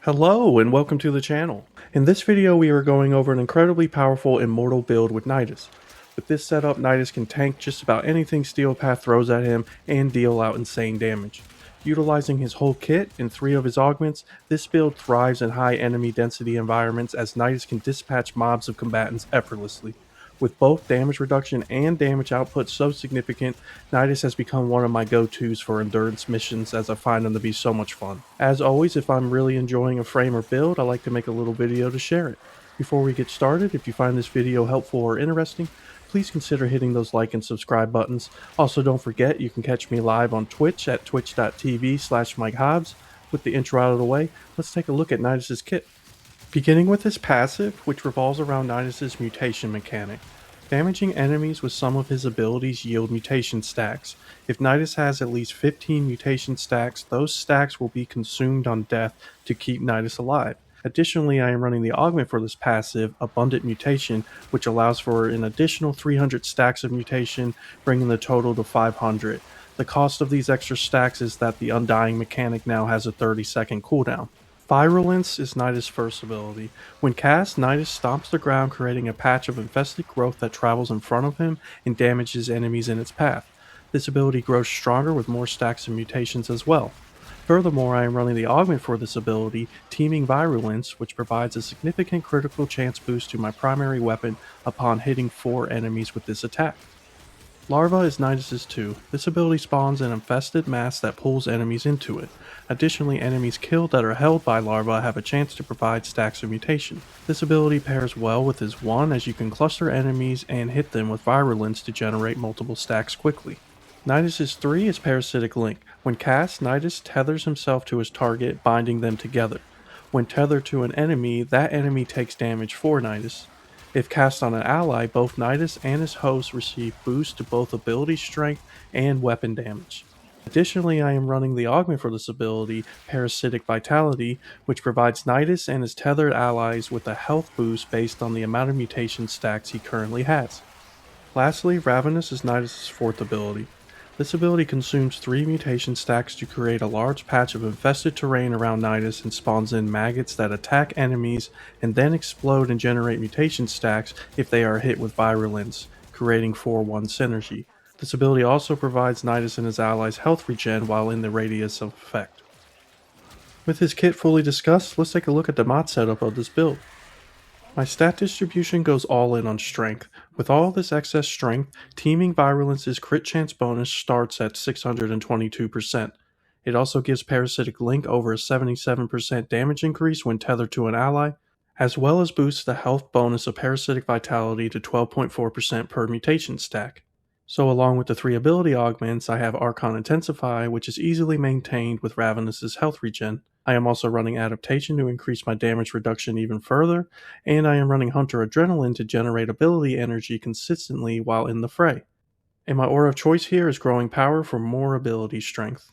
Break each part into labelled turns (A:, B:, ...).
A: Hello and welcome to the channel. In this video we are going over an incredibly powerful immortal build with Nidus. With this setup, Nidus can tank just about anything Steel Path throws at him and deal out insane damage. Utilizing his whole kit and 3 of his augments, this build thrives in high enemy density environments as Nidus can dispatch mobs of combatants effortlessly. With both damage reduction and damage output so significant, Nidus has become one of my go-tos for endurance missions as I find them to be so much fun. As always, if I'm really enjoying a frame or build, I like to make a little video to share it. Before we get started, if you find this video helpful or interesting, please consider hitting those like and subscribe buttons. Also, don't forget you can catch me live on Twitch at twitch.tv/MikeHobbs. With the intro out of the way, let's take a look at Nidus' kit. Beginning with his passive, which revolves around Nidus' mutation mechanic. Damaging enemies with some of his abilities yield mutation stacks. If Nidus has at least 15 mutation stacks, those stacks will be consumed on death to keep Nidus alive. Additionally, I am running the augment for this passive, Abundant Mutation, which allows for an additional 300 stacks of mutation, bringing the total to 500. The cost of these extra stacks is that the Undying mechanic now has a 30-second cooldown. Virulence is Nidus' first ability. When cast, Nidus stomps the ground, creating a patch of infested growth that travels in front of him and damages enemies in its path. This ability grows stronger with more stacks of mutations as well. Furthermore, I am running the augment for this ability, Teeming Virulence, which provides a significant critical chance boost to my primary weapon upon hitting 4 enemies with this attack. Larva is Nidus' too. This ability spawns an infested mass that pulls enemies into it. Additionally, enemies killed that are held by Larva have a chance to provide stacks of mutation. This ability pairs well with his 1 as you can cluster enemies and hit them with Virulence to generate multiple stacks quickly. Nidus' 3 is Parasitic Link. When cast, Nidus tethers himself to his target, binding them together. When tethered to an enemy, that enemy takes damage for Nidus. If cast on an ally, both Nidus and his host receive boosts to both ability strength and weapon damage. Additionally, I am running the augment for this ability, Parasitic Vitality, which provides Nidus and his tethered allies with a health boost based on the amount of mutation stacks he currently has. Lastly, Ravenous is Nidus' 4th ability. This ability consumes 3 mutation stacks to create a large patch of infested terrain around Nidus and spawns in maggots that attack enemies and then explode and generate mutation stacks if they are hit with Virulence, creating 4-1 synergy. This ability also provides Nidus and his allies health regen while in the radius of effect. With his kit fully discussed, let's take a look at the mod setup of this build. My stat distribution goes all in on strength. With all this excess strength, Teeming Virulence's crit chance bonus starts at 622%. It also gives Parasitic Link over a 77% damage increase when tethered to an ally, as well as boosts the health bonus of Parasitic Vitality to 12.4% per mutation stack. So along with the 3 ability augments, I have Archon Intensify, which is easily maintained with Ravenous' health regen. I am also running Adaptation to increase my damage reduction even further, and I am running Hunter Adrenaline to generate ability energy consistently while in the fray. And my aura of choice here is Growing Power for more ability strength.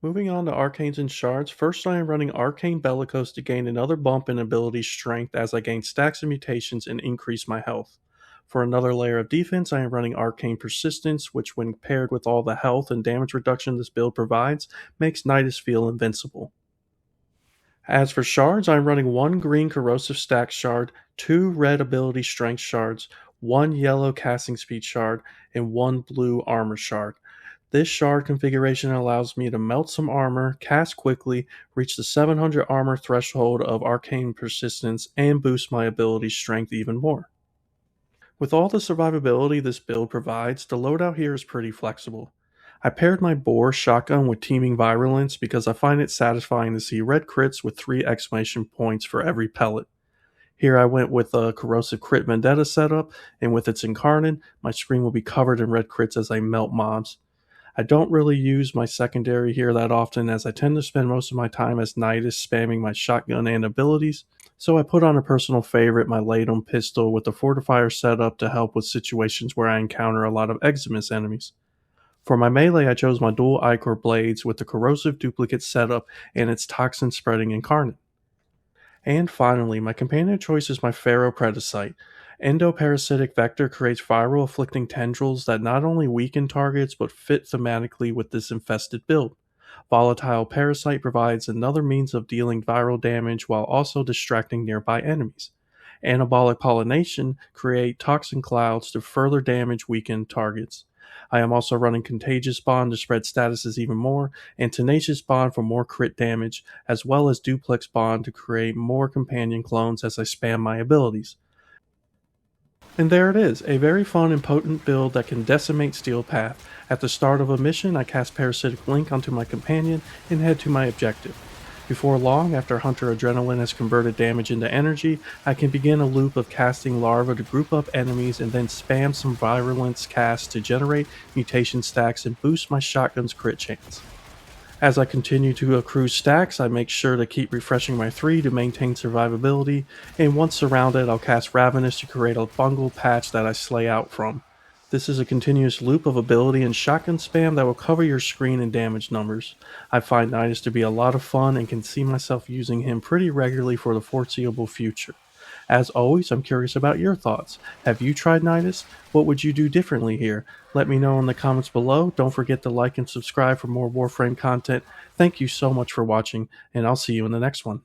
A: Moving on to Arcanes and Shards, first I am running Arcane Bellicose to gain another bump in ability strength as I gain stacks of mutations and increase my health. For another layer of defense, I am running Arcane Persistence, which when paired with all the health and damage reduction this build provides, makes Nidus feel invincible. As for shards, I'm running 1 green corrosive stack shard, 2 red ability strength shards, 1 yellow casting speed shard, and 1 blue armor shard. This shard configuration allows me to melt some armor, cast quickly, reach the 700 armor threshold of arcane persistence, and boost my ability strength even more. With all the survivability this build provides, the loadout here is pretty flexible. I paired my Boar shotgun with Teeming Virulence because I find it satisfying to see red crits with 3 exclamation points for every pellet. Here I went with a Corrosive Crit Vendetta setup, and with its Incarnate, my screen will be covered in red crits as I melt mobs. I don't really use my secondary here that often as I tend to spend most of my time as Nidus spamming my shotgun and abilities, so I put on a personal favorite, my Latum pistol with the Fortifier setup to help with situations where I encounter a lot of Eximus enemies. For my melee, I chose my dual Ichor blades with the corrosive duplicate setup and its toxin spreading Incarnate. And finally, my companion choice is my Pharaoh Predacite. Endoparasitic Vector creates viral afflicting tendrils that not only weaken targets but fit thematically with this infested build. Volatile Parasite provides another means of dealing viral damage while also distracting nearby enemies. Anabolic Pollination create toxin clouds to further damage weakened targets. I am also running Contagious Bond to spread statuses even more, and Tenacious Bond for more crit damage, as well as Duplex Bond to create more companion clones as I spam my abilities. And there it is, a very fun and potent build that can decimate Steel Path. At the start of a mission, I cast Parasitic Link onto my companion and head to my objective. Before long, after Hunter Adrenaline has converted damage into energy, I can begin a loop of casting larvae to group up enemies and then spam some Virulence casts to generate mutation stacks and boost my shotgun's crit chance. As I continue to accrue stacks, I make sure to keep refreshing my 3 to maintain survivability, and once surrounded, I'll cast Ravenous to create a bungle patch that I slay out from. This is a continuous loop of ability and shotgun spam that will cover your screen in damage numbers. I find Nidus to be a lot of fun and can see myself using him pretty regularly for the foreseeable future. As always, I'm curious about your thoughts. Have you tried Nidus? What would you do differently here? Let me know in the comments below. Don't forget to like and subscribe for more Warframe content. Thank you so much for watching, and I'll see you in the next one.